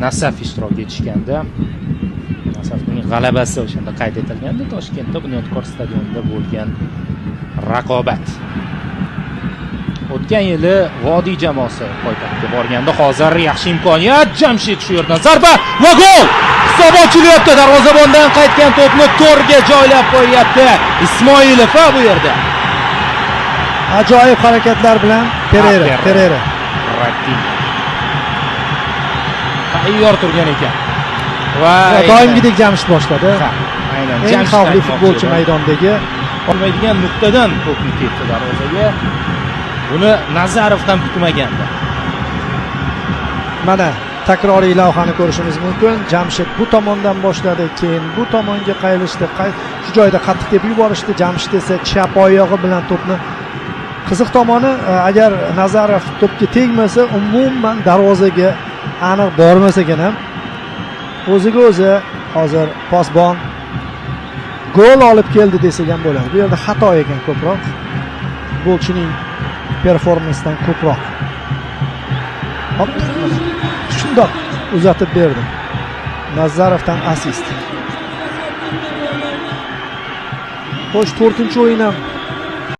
Nasaf ishtirok etishganda, Nasafning g'alabasi o'shanda qayd etilgandi. Toshkentda Bunyodkor stadionida bo'lgan raqobat. O'tgan yili Vodiy jamoasi poytaxtga borganda, hozir yaxshi imkoniyat. Jamshid shu yerdan zarba va gol! Hisob ochilyapti. Darvozabondan qaytgan to'pni to'rga joylab qo'yapti. Ismoilov bu yerda. Ajoyib harakatlar bilan Pereira. Tayyor turgan ekan. Va doimgidek Jamshid boshladi. Aynan. Eng xavfli futbolchi maydondagi olmaydigan nuqtadan to'pni ketdi darvozaga. Buni Nazarov ham kutmagandi. Mana takroriy lavhani ko'rishimiz mumkin. Jamshid bu tomondan boshladi, keyin bu tomonga qaylishdi. Shu joyda qattiq deb yuborishdi. Jamshid esa chap oyog'i bilan to'pni, qiziq tomoni, agar Nazarov to'pga tegmasa, umuman darvozaga aniq bormas ekan ham, o'ziga o'zi hozir posbon gol olib keldi desak ham bo'ladi. Bu yerda xato ekan ko'proq. Futbolchining performansidan ko'proq. Hop, shundoq uzatib berdi. Nazarovdan assist. Xo'sh, 4-o'yin ham